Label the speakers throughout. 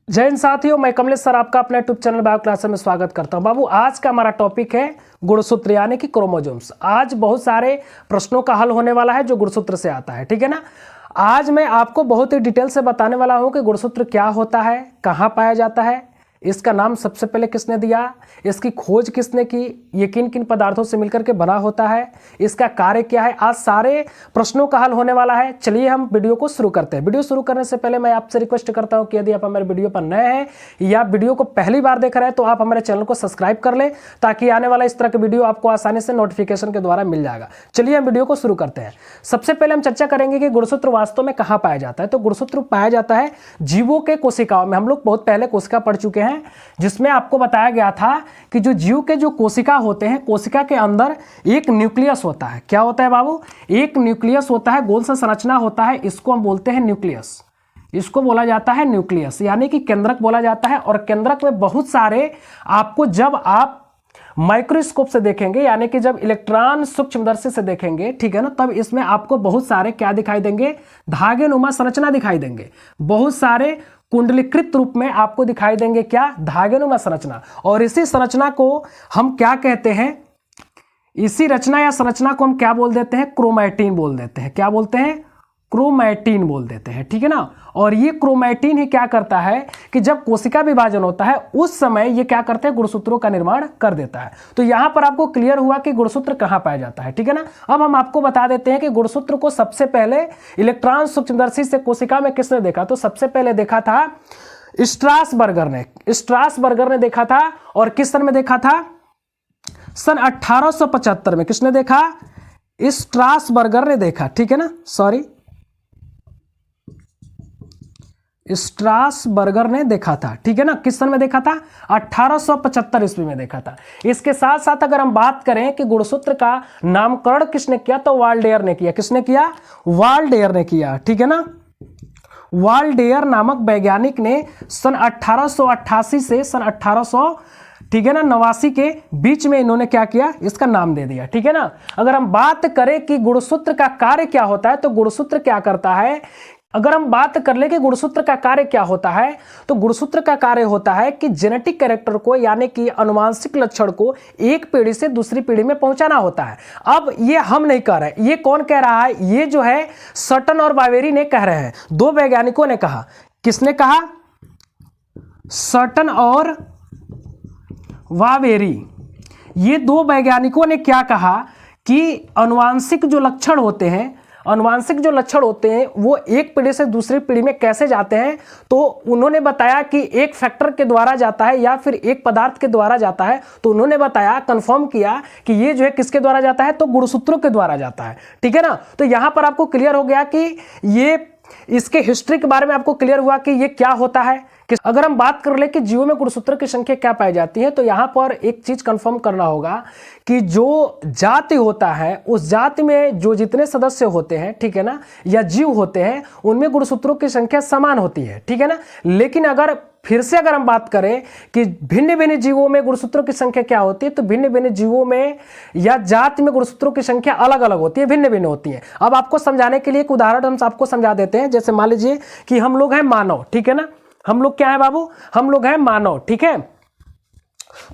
Speaker 1: जय हिंद साथियों, मैं कमलेश सर आपका अपने यूट्यूब चैनल बायो क्लास में स्वागत करता हूं। बाबू, आज का हमारा टॉपिक है गुणसूत्र यानी कि क्रोमोसोम्स। आज बहुत सारे प्रश्नों का हल होने वाला है जो गुणसूत्र से आता है, ठीक है ना। आज मैं आपको बहुत ही डिटेल से बताने वाला हूं कि गुणसूत्र क्या होता है, कहाँ पाया जाता है, इसका नाम सबसे पहले किसने दिया, इसकी खोज किसने की, ये किन किन पदार्थों से मिलकर के बना होता है, इसका कार्य क्या है। आज सारे प्रश्नों का हल होने वाला है। चलिए हम वीडियो को शुरू करते हैं। वीडियो शुरू करने से पहले मैं आपसे रिक्वेस्ट करता हूं कि यदि आप हमारे वीडियो पर नए हैं या वीडियो को पहली बार देख रहे हैं तो आप हमारे चैनल को सब्सक्राइब कर लें, ताकि आने वाला इस तरह का वीडियो आपको आसानी से नोटिफिकेशन के द्वारा मिल जाएगा। चलिए हम वीडियो को शुरू करते हैं। सबसे पहले हम चर्चा करेंगे कि गुणसूत्र वास्तव में कहाँ पाया जाता है। तो गुणसूत्र पाया जाता है जीवों के कोशिकाओं में। हम लोग बहुत पहले कोशिका पढ़ चुके हैं, जिसमें आपको बताया गया था कि जो जीव के जो कोशिका होते हैं, कोशिका के अंदर एक न्यूक्लियस होता है। क्या होता है बाबू? एक न्यूक्लियस होता है, गोल सा संरचना होता है, इसको हम बोलते हैं न्यूक्लियस। इसको बोला जाता है न्यूक्लियस, यानी कि केंद्रक बोला जाता है। और केंद्रक में बहुत सारे आपको, जब आप माइक्रोस्कोप से देखेंगे यानी कि जब इलेक्ट्रॉन सूक्ष्मदर्शी से देखेंगे, ठीक है ना, तब इसमें आपको बहुत सारे क्या दिखाई देंगे, धागे नुमा संरचना दिखाई देंगे। बहुत सारे कुंडलीकृत रूप में आपको दिखाई देंगे, क्या, धागेनुमा संरचना। और इसी संरचना को हम क्या कहते हैं, इसी रचना या संरचना को हम क्या बोल देते हैं, क्रोमैटिन बोल देते हैं। क्या बोलते हैं? क्रोमैटिन बोल देते हैं, ठीक है ना। और ये क्रोमैटिन ही क्या करता है कि जब कोशिका विभाजन होता है उस समय ये क्या करते हैं, गुणसूत्रों का निर्माण कर देता है। तो यहां पर आपको क्लियर हुआ कि गुणसूत्र कहां पाया जाता है, ठीक है ना। अब हम आपको बता देते हैं कि गुणसूत्र को सबसे पहले इलेक्ट्रॉन सूक्ष्मदर्शी से कोशिका में किसने देखा। तो सबसे पहले देखा था स्ट्रासबर्गर ने। स्ट्रासबर्गर ने देखा था। और किस सन में देखा था? सन 1875 में। किसने देखा? स्ट्रासबर्गर ने देखा, ठीक है ना। सॉरी, स्ट्रासबर्गर ने देखा था, ठीक है ना। किस सन में देखा था? 1875 ईस्वी में देखा था। इसके साथ साथ अगर हम बात करें कि गुणसूत्र का नामकरण किसने किया, तो वाल्डेयर ने किया। किसने किया? वाल्डेयर ने किया, ठीक है ना। वाल्डेयर नामक वैज्ञानिक ने सन 1888 से सन 1800, ठीक है ना, 89 के बीच में इन्होंने क्या किया, इसका नाम दे दिया, ठीक है ना। अगर हम बात करें कि गुणसूत्र का कार्य क्या होता है, तो गुणसूत्र क्या करता है, अगर हम बात कर ले कि गुणसूत्र का कार्य क्या होता है, तो गुणसूत्र का कार्य होता है कि जेनेटिक कैरेक्टर को, यानी कि अनुवांशिक लक्षण को एक पीढ़ी से दूसरी पीढ़ी में पहुंचाना होता है। अब ये हम नहीं कह रहे, ये कौन कह रहा है, ये जो है सटन और बावेरी ने कह रहे हैं। दो वैज्ञानिकों ने कहा। किसने कहा? सटन और वावेरी। ये दो वैज्ञानिकों ने क्या कहा कि अनुवांशिक जो लक्षण होते हैं, अनुवांशिक जो लक्षण होते हैं वो एक पीढ़ी से दूसरी पीढ़ी में कैसे जाते हैं। तो उन्होंने बताया कि एक फैक्टर के द्वारा जाता है या फिर एक पदार्थ के द्वारा जाता है। तो उन्होंने बताया, कंफर्म किया कि ये जो है किसके द्वारा जाता है, तो गुणसूत्रों के द्वारा जाता है, ठीक है ना। तो यहां पर आपको क्लियर हो गया कि ये, इसके हिस्ट्री के बारे में आपको क्लियर हुआ कि ये क्या होता है। अगर हम बात कर ले कि जीवों में गुणसूत्र की संख्या क्या पाई जाती है, तो यहां पर एक चीज कंफर्म करना होगा कि जो जाति होता है उस जाति में जो जितने सदस्य होते हैं, ठीक है ना, या जीव होते हैं, उनमें गुणसूत्रों की संख्या समान होती है, ठीक है ना। लेकिन अगर फिर से अगर हम बात करें कि भिन्न भिन्न जीवों में गुणसूत्रों की संख्या क्या होती है, तो भिन्न भिन्न जीवों में या जाति में गुणसूत्रों की संख्या अलग अलग होती है, भिन्न भिन्न होती है। अब आपको समझाने के लिए एक उदाहरण हम आपको समझा देते हैं। जैसे मान लीजिए कि हम लोग हैं मानव, ठीक है ना। हम लोग क्या है बाबू? हम लोग हैं मानव, ठीक है।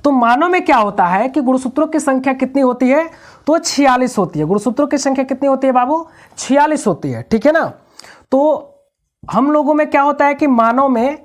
Speaker 1: तो मानव में क्या होता है कि गुणसूत्रों की संख्या कितनी होती है, तो 46 होती है। गुणसूत्रों की संख्या कितनी होती है बाबू? 46 होती है, ठीक है ना। तो हम लोगों में क्या होता है कि मानव में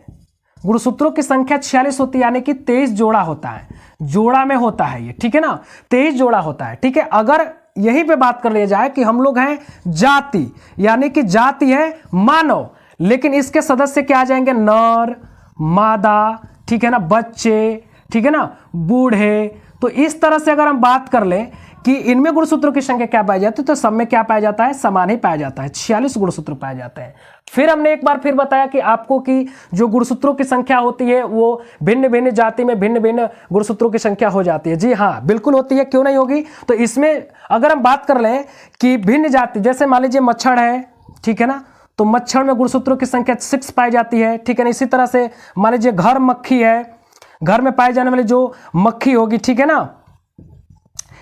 Speaker 1: गुणसूत्रों की संख्या 46 होती है, यानी कि 23 जोड़ा होता है। जोड़ा में होता है ये, ठीक है ना, 23 जोड़ा होता है, ठीक है। अगर यहीं पे बात कर लिया जाए कि हम लोग हैं जाति, यानी कि जाति है मानव, लेकिन इसके सदस्य क्या आ जाएंगे, नर, मादा, ठीक है ना, बच्चे, ठीक है ना, बूढ़े। तो इस तरह से अगर हम बात कर लें कि इनमें गुणसूत्रों की संख्या क्या पाई जाती है, तो सब में क्या पाया जाता है, समान ही पाया जाता है। 46 गुणसूत्र पाए जाते हैं। फिर हमने एक बार फिर बताया कि आपको कि जो गुणसूत्रों की संख्या होती है वो भिन्न भिन्न जाति में भिन्न भिन्न गुणसूत्रों की संख्या हो जाती है। जी हाँ, बिल्कुल होती है, क्यों नहीं होगी। तो इसमें अगर हम बात कर लें कि भिन्न जाति, जैसे मान लीजिए मच्छर है, ठीक है ना, तो मच्छर में गुणसूत्रों की संख्या 6 पाई जाती है, ठीक है ना। इसी तरह से मान लीजिए घर मक्खी है, घर में पाई जाने वाली जो मक्खी होगी, ठीक है ना,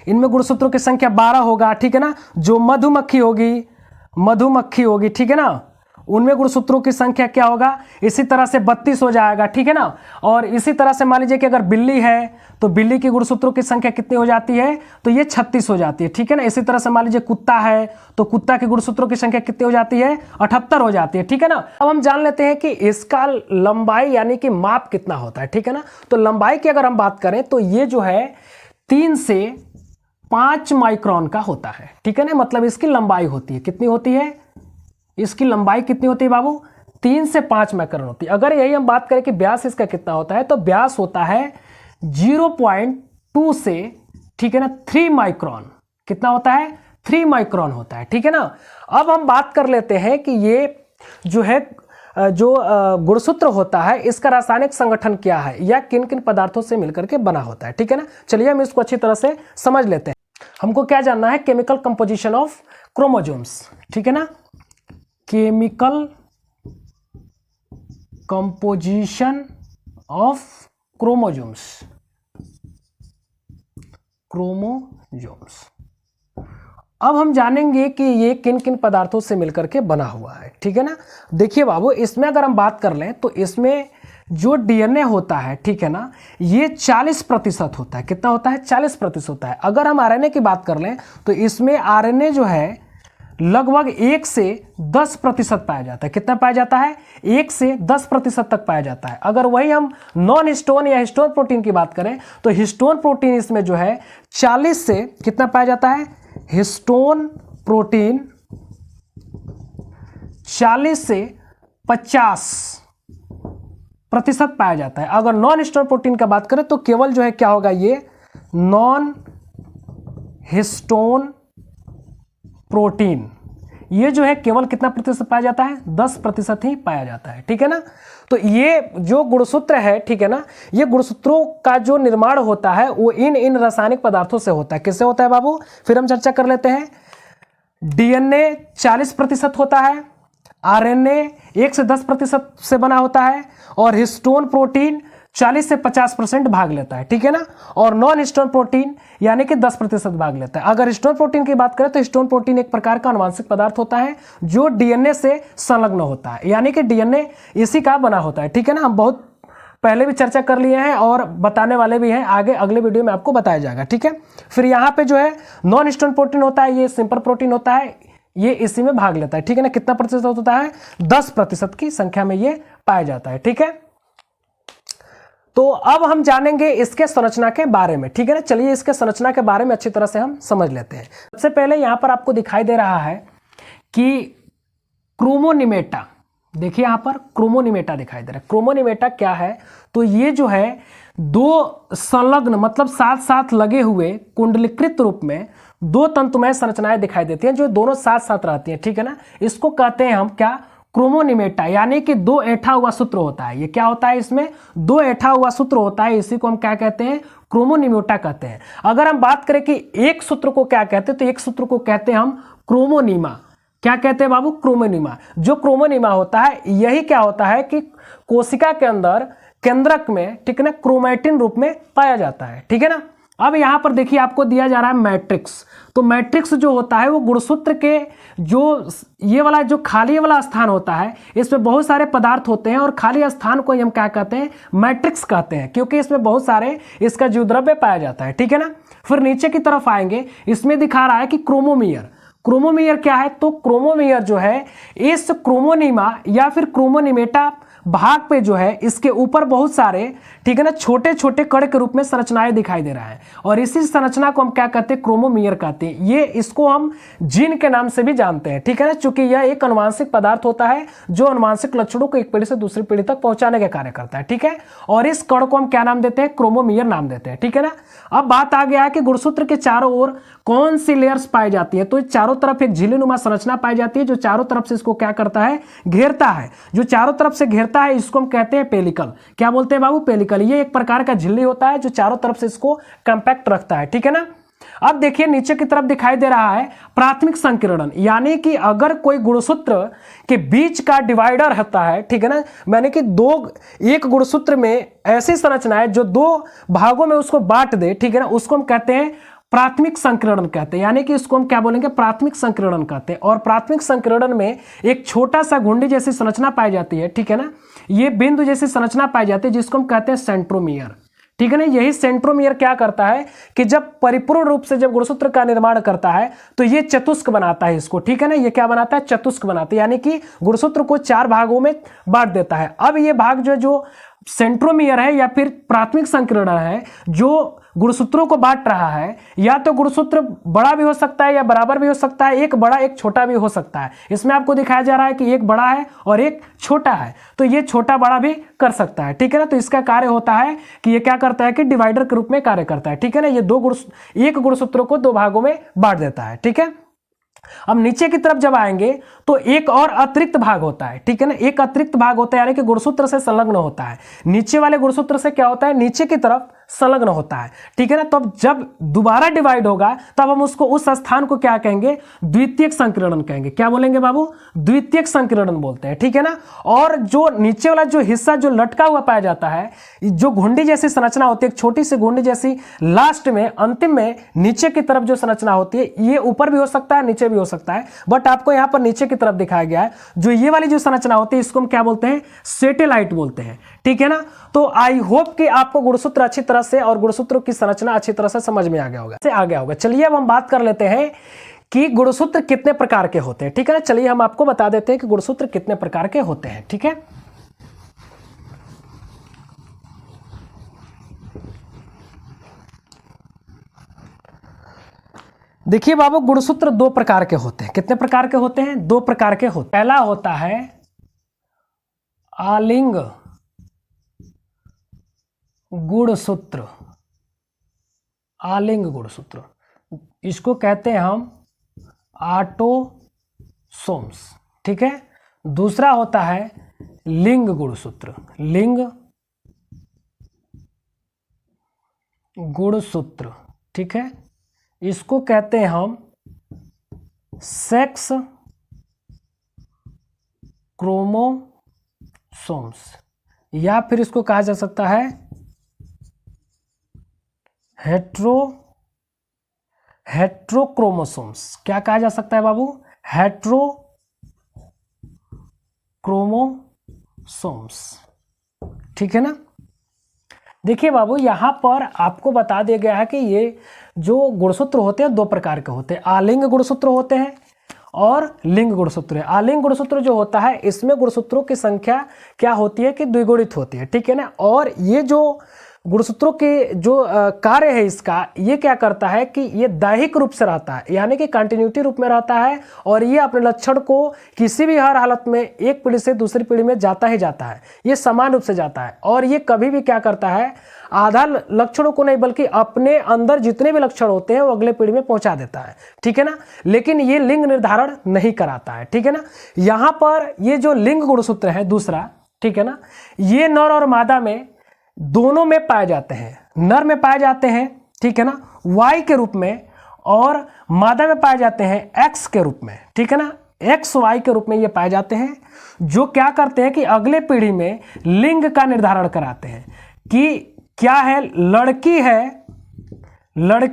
Speaker 1: इनमें गुणसूत्रों की संख्या 12 होगा, ठीक है ना। जो मधुमक्खी होगी, ठीक है ना, उनमें गुणसूत्रों की संख्या क्या होगा, इसी तरह से 32 हो जाएगा, ठीक है ना। और इसी तरह से मान लीजिए कि अगर बिल्ली है तो बिल्ली की गुणसूत्रों की संख्या कितनी हो जाती है, तो ये 36 हो जाती है, ठीक है ना। इसी तरह से मान लीजिए कुत्ता है तो कुत्ता की गुणसूत्रों की संख्या कितनी हो जाती है, 78 हो जाती है, ठीक है ना। अब हम जान लेते हैं कि इसका लंबाई यानी कि माप कितना होता है, ठीक है ना। तो लंबाई की अगर हम बात करें तो ये जो है 3 से 5 माइक्रोन का होता है, ठीक है ना। मतलब इसकी लंबाई होती है, कितनी होती है, इसकी लंबाई कितनी होती है बाबू, 3 से 5 माइक्रोन होती है। अगर यही हम बात करें कि व्यास इसका कितना होता है, तो व्यास होता है 0.2 से, ठीक है ना, 3 माइक्रोन। कितना होता है, 3 माइक्रोन होता है, ठीक है ना। अब हम बात कर लेते हैं कि ये जो है जो गुणसूत्र होता है इसका रासायनिक संगठन क्या है या किन किन पदार्थों से मिलकर के बना होता है, ठीक है ना। चलिए हम इसको अच्छी तरह से समझ लेते हैं। हमको क्या जानना है, केमिकल कंपोजिशन ऑफ क्रोमोसोम्स, ठीक है ना। Chemical composition of chromosomes, chromosomes. अब हम जानेंगे कि ये किन किन पदार्थों से मिलकर के बना हुआ है, ठीक है ना। देखिए बाबू, इसमें अगर हम बात कर लें तो इसमें जो डीएनए होता है, ठीक है ना, ये 40% होता है। कितना होता है, 40% होता है। अगर हम आरएनए की बात कर लें तो इसमें आरएनए जो है लगभग 1 से 10% पाया जाता है। कितना पाया जाता है, 1 से 10% तक पाया जाता है। अगर वही हम नॉन हिस्टोन या हिस्टोन प्रोटीन की बात करें तो हिस्टोन प्रोटीन इसमें जो है 40 से कितना पाया जाता है, हिस्टोन प्रोटीन 40 से 50% पाया जाता है। अगर नॉन हिस्टोन प्रोटीन का बात करें तो केवल जो है क्या होगा, ये नॉन हिस्टोन प्रोटीन ये जो है केवल कितना प्रतिशत पाया जाता है, 10% ही पाया जाता है, ठीक है ना। तो ये जो गुणसूत्र है, ठीक है ना, ये गुणसूत्रों का जो निर्माण होता है वो इन रासायनिक पदार्थों से होता है। किससे होता है बाबू, फिर हम चर्चा कर लेते हैं। डीएनए 40% होता है, आरएनए 1 से 10% से बना होता है, और हिस्टोन प्रोटीन 40 से 50% भाग लेता है, ठीक है ना। और नॉन हिस्टोन प्रोटीन यानी कि 10% भाग लेता है। अगर हिस्टोन प्रोटीन की बात करें तो हिस्टोन प्रोटीन एक प्रकार का आनुवंशिक पदार्थ होता है जो डीएनए से संलग्न होता है, यानी कि डीएनए इसी का बना होता है, ठीक है ना। हम बहुत पहले भी चर्चा कर लिए हैं और बताने वाले भी हैं, आगे अगले वीडियो में आपको बताया जाएगा, ठीक है। फिर यहाँ पे जो है नॉन हिस्टोन प्रोटीन होता है, ये सिंपल प्रोटीन होता है, ये इसी में भाग लेता है, ठीक है ना। कितना प्रतिशत होता है, 10% की संख्या में ये पाया जाता है, ठीक है। तो अब हम जानेंगे इसके संरचना के बारे में, ठीक है ना। चलिए इसके संरचना के बारे में अच्छी तरह से हम समझ लेते हैं। सबसे पहले यहां पर आपको दिखाई दे रहा है कि क्रोमोनिमेटा, देखिए यहां पर क्रोमोनिमेटा दिखाई दे रहा है। क्रोमोनिमेटा क्या है, तो ये जो है 2 संलग्न मतलब साथ साथ लगे हुए कुंडलीकृत रूप में 2 तंतुमय संरचनाएं दिखाई देती हैं जो दोनों साथ साथ रहती हैं, ठीक है ना। इसको कहते हैं हम क्या, क्रोमोनिमेटा, यानी कि 2 ऐठा हुआ सूत्र होता है। ये क्या होता है, इसमें 2 ऐठा हुआ सूत्र होता है, इसी को हम क्या कहते हैं, क्रोमोनिमेटा कहते हैं। अगर हम बात करें कि एक सूत्र को क्या कहते हैं, तो एक सूत्र को कहते हैं हम क्रोमोनीमा। क्या कहते हैं बाबू, क्रोमोनीमा। जो क्रोमोनीमा होता है यही क्या होता है कि कोशिका के अंदर केंद्रक में, ठीक है ना, क्रोमैटिन रूप में पाया जाता है, ठीक है ना। अब यहां पर देखिए आपको दिया जा रहा है मैट्रिक्स। तो मैट्रिक्स जो होता है वो गुणसूत्र के जो ये वाला जो खाली वाला स्थान होता है, इसमें बहुत सारे पदार्थ होते हैं और खाली स्थान को हम क्या कहते हैं, मैट्रिक्स कहते हैं, क्योंकि इसमें बहुत सारे इसका जीवद्रव्य पाया जाता है, ठीक है ना। फिर नीचे की तरफ आएंगे, इसमें दिखा रहा है कि क्रोमोमियर। क्रोमोमियर क्या है, तो क्रोमोमियर जो है इस क्रोमोनीमा या फिर क्रोमोनिमेटा भाग पे जो है इसके ऊपर बहुत सारे, ठीक है ना, छोटे छोटे कण के रूप में संरचनाएं दिखाई दे रहा है, और इसी संरचना को हम क्या कहते हैं, क्रोमोमियर कहते हैं। ये इसको हम जीन के नाम से भी जानते हैं, ठीक है ना, क्योंकि यह एक अनुवांशिक पदार्थ होता है जो अनुवांशिक लक्षणों को एक पीढ़ी से दूसरी पीढ़ी तक पहुंचाने का कार्य करता है, ठीक है। और इस कण को हम क्या नाम देते हैं, क्रोमोमियर नाम देते हैं, ठीक है ना। अब बात आ गया है कि गुणसूत्र के चारों ओर कौन सी लेयर्स पाई जाती है, तो चारों तरफ एक झिल्लीनुमा संरचना पाई जाती है जो चारों तरफ से इसको क्या करता है, घेरता है। जो चारों तरफ से घेरता है इसको हम कहते हैं पेलिकल। क्या बोलते हैं बाबू, पेलिकल। ये एक प्रकार का झिल्ली होता है जो चारों तरफ से इसको कंपैक्ट रखता है, ठीक है ना। अब देखिए नीचे की तरफ दिखाई दे रहा है प्राथमिक संकीर्णन, यानी कि अगर कोई गुणसूत्र के बीच का डिवाइडर होता है, ठीक है ना, यानी कि एक गुणसूत्र में ऐसी संरचना है जो 2 भागों में उसको बांट दे, ठीक है ना, उसको हम कहते हैं प्राथमिक संकीर्ण कहते हैं, यानी कि इसको हम क्या बोलेंगे, प्राथमिक संकीर्ण कहते हैं। और प्राथमिक संकीर्ण में एक छोटा सा घुंडी जैसी संरचना पाई जाती है, ठीक है ना, ये बिंदु जैसी संरचना पाई जाती है जिसको हम कहते हैं सेंट्रोमियर, ठीक है ना। यही सेंट्रोमियर क्या करता है कि जब परिपूर्ण रूप से जब गुणसूत्र का निर्माण करता है तो ये चतुष्क बनाता है इसको, ठीक है ना, ये क्या बनाता है, चतुष्क बनाता है, यानी कि गुणसूत्र को 4 भागों में बांट देता है। अब ये भाग जो सेंट्रोमियर है या फिर प्राथमिक संकीर्ण है जो गुणसूत्रों को बांट रहा है, या तो गुणसूत्र बड़ा भी हो सकता है या बराबर भी हो सकता है, एक बड़ा एक छोटा भी हो सकता है। इसमें आपको दिखाया जा रहा है कि एक बड़ा है और एक छोटा है, तो ये छोटा बड़ा भी कर सकता है, ठीक है ना। तो इसका कार्य होता है कि ये क्या करता है कि डिवाइडर के रूप में कार्य करता है, ठीक है ना। ये एक गुणसूत्रों को 2 भागों में बांट देता है, ठीक है। अब नीचे की तरफ जब आएंगे तो एक और अतिरिक्त भाग होता है, ठीक है ना, एक अतिरिक्त भाग होता है, यानी कि गुणसूत्र से संलग्न होता है। नीचे वाले गुणसूत्र से क्या होता है, नीचे की तरफ संलग्न होता है, ठीक है ना। तो जब दोबारा डिवाइड होगा तब हम उसको उस स्थान को क्या कहेंगे, द्वितीयक संकीर्ण कहेंगे। क्या बोलेंगे बाबू, द्वितीयक संकीर्ण बोलते हैं, ठीक है ना। और जो नीचे वाला जो हिस्सा जो लटका हुआ पाया जाता है, जो घुंडी जैसी संरचना होती है, एक छोटी सी घुंडी जैसी, लास्ट में अंतिम में नीचे की तरफ जो संरचना होती है, ये ऊपर भी हो सकता है नीचे भी हो सकता है, बट आपको यहां पर नीचे की तरफ दिखाया गया है। जो ये वाली जो संरचना होती है इसको हम क्या बोलते हैं, सैटेलाइट बोलते हैं, ठीक है ना। तो आई होप कि आपको गुणसूत्र अच्छी तरह से और गुणसूत्रों की संरचना अच्छी तरह से समझ में आ गया होगा। चलिए अब हम बात कर लेते हैं कि गुणसूत्र कितने प्रकार के होते हैं, ठीक है ना। चलिए हम आपको बता देते हैं कि गुणसूत्र कितने प्रकार के होते हैं, ठीक है। देखिए बाबू, गुणसूत्र 2 प्रकार के होते हैं। कितने प्रकार के होते हैं, 2 प्रकार के होते हैं। पहला होता है आलिंग गुणसूत्र, आलिंग गुणसूत्र, इसको कहते हैं हम ऑटोसोम्स, ठीक है। दूसरा होता है लिंग गुणसूत्र, लिंग गुणसूत्र, ठीक है, इसको कहते हैं हम सेक्स क्रोमोसोम्स, या फिर इसको कहा जा सकता है हेट्रोक्रोमोसोम्स। क्या कहा जा सकता है बाबू, हेट्रोक्रोमोसोम्स, ठीक है ना। देखिए बाबू, यहां पर आपको बता दिया गया है कि ये जो गुणसूत्र होते हैं 2 प्रकार के होते हैं, आलिंग गुणसूत्र होते हैं और लिंग गुणसूत्र है। आलिंग गुणसूत्र जो होता है इसमें गुणसूत्रों की संख्या क्या होती है कि द्विगुणित होती है, ठीक है ना। और ये जो गुणसूत्रों के जो कार्य है इसका, ये क्या करता है कि ये दैहिक रूप से रहता है, यानी कि कंटिन्यूटी रूप में रहता है, और ये अपने लक्षण को किसी भी हर हालत में एक पीढ़ी से दूसरी पीढ़ी में जाता ही जाता है, ये समान रूप से जाता है। और ये कभी भी क्या करता है, आधा लक्षणों को नहीं बल्कि अपने अंदर जितने भी लक्षण होते हैं वो अगले पीढ़ी में पहुंचा देता है, ठीक है ना। लेकिन ये लिंग निर्धारण नहीं कराता है, ठीक है ना। यहां पर ये जो लिंग गुणसूत्र है दूसरा, ठीक है ना, ये नर और मादा में दोनों में पाए जाते हैं। नर में पाए जाते हैं, ठीक है ना, Y के रूप में, और मादा में पाए जाते हैं X के रूप में, ठीक है ना, XY के रूप में ये पाए जाते हैं, जो क्या करते हैं कि अगले पीढ़ी में लिंग का निर्धारण कराते हैं कि क्या है, लड़की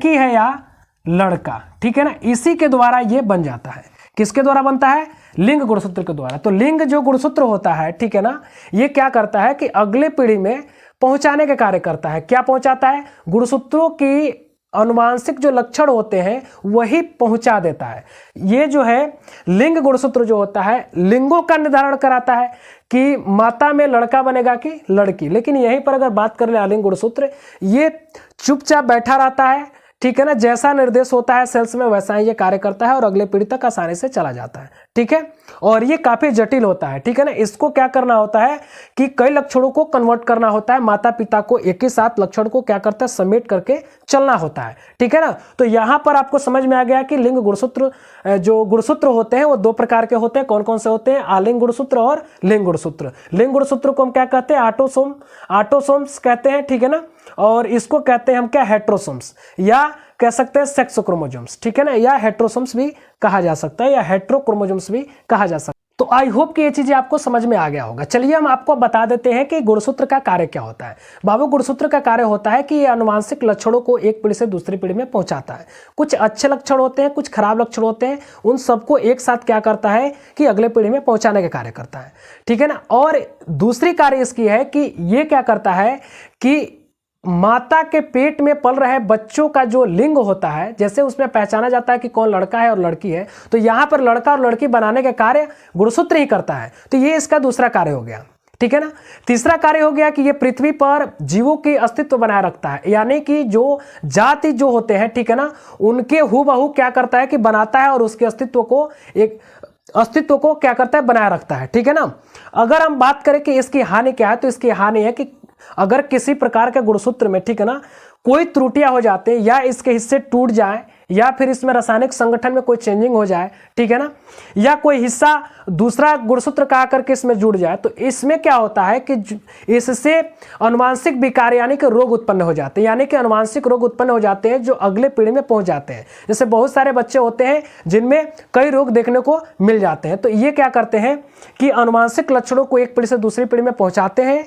Speaker 1: है या लड़का, ठीक है ना। इसी के द्वारा ये बन जाता है। किसके द्वारा बनता है, लिंग गुणसूत्र के द्वारा। तो लिंग जो गुणसूत्र होता है, ठीक है ना, ये क्या करता है कि अगले पीढ़ी में पहुंचाने का कार्य करता है। क्या पहुंचाता है, गुणसूत्रों की अनुवांशिक जो लक्षण होते हैं वही पहुंचा देता है। ये जो है लिंग गुणसूत्र जो होता है लिंगों का निर्धारण कराता है कि माता में लड़का बनेगा कि लड़की। लेकिन यहीं पर अगर बात कर ले आलिंग गुणसूत्र, ये चुपचाप बैठा रहता है, ठीक है ना, जैसा निर्देश होता है सेल्स में वैसा ही ये कार्य करता है और अगले पीढ़ी तक आसानी से चला जाता है, ठीक है। और ये काफी जटिल होता है, ठीक है ना। इसको क्या करना होता है कि कई लक्षणों को कन्वर्ट करना होता है, माता पिता को एक ही साथ लक्षण को क्या करता है, समेट करके चलना होता है, ठीक है ना। तो यहां पर आपको समझ में आ गया कि लिंग गुणसूत्र जो गुणसूत्र होते हैं वो 2 प्रकार के होते हैं। कौन कौन से होते हैं, आलिंग गुणसूत्र और लिंग गुणसूत्र। लिंग गुणसूत्र को हम क्या कहते हैं, ऑटोसोम्स कहते हैं, ठीक है ना। और इसको कहते हैं हम क्या, हेट्रोसोम्स, या कह सकते हैं सेक्स क्रोमोसोम्स, ठीक है ना, या हेट्रोसोम्स भी कहा जा सकता है, या हेट्रोक्रोमोसोम्स भी कहा जा सकता है। तो आई होप कि ये चीज़ें आपको समझ में आ गया होगा। चलिए हम आपको बता देते हैं कि गुणसूत्र का कार्य क्या होता है। बाबू, गुणसूत्र का कार्य होता है कि ये आनुवांशिक लक्षणों को एक पीढ़ी से दूसरी पीढ़ी में पहुंचाता है। कुछ अच्छे लक्षण होते हैं, कुछ खराब लक्षण होते हैं, उन सबको एक साथ क्या करता है कि अगले पीढ़ी में पहुंचाने का कार्य करता है, ठीक है ना। और दूसरी कार्य इसकी है कि ये क्या करता है कि माता के पेट में पल रहे बच्चों का जो लिंग होता है, जैसे उसमें पहचाना जाता है कि कौन लड़का है और लड़की है, तो यहां पर लड़का और लड़की बनाने का कार्य गुणसूत्र ही करता है। तो ये इसका दूसरा कार्य हो गया, ठीक है ना। तीसरा कार्य हो गया कि ये पृथ्वी पर जीवों की अस्तित्व बनाए रखता है, यानी कि जो जाति जो होते हैं, ठीक है ना, उनके हूबहू क्या करता है कि बनाता है और उसके अस्तित्व को क्या करता है, बनाए रखता है, ठीक है ना। अगर हम बात करें कि इसकी हानि क्या है, तो इसकी हानि है कि अगर किसी प्रकार के गुणसूत्र में, ठीक है ना, कोई त्रुटियां हो जाते हैं या इसके हिस्से टूट जाए या फिर इसमें रासायनिक संगठन में कोई चेंजिंग हो जाए, ठीक है ना, या कोई हिस्सा दूसरा गुणसूत्र का आकर के इसमें जुड़ जाए, तो इसमें क्या होता है कि इससे आनुवांशिक विकार यानी कि रोग उत्पन्न हो जाते हैं, यानी कि आनुवांशिक रोग उत्पन्न हो जाते हैं जो अगले पीढ़ी में पहुंच जाते हैं। जैसे बहुत सारे बच्चे होते हैं जिनमें कई रोग देखने को मिल जाते हैं। तो ये क्या करते हैं कि आनुवांशिक लक्षणों को एक पीढ़ी से दूसरी पीढ़ी में पहुंचाते हैं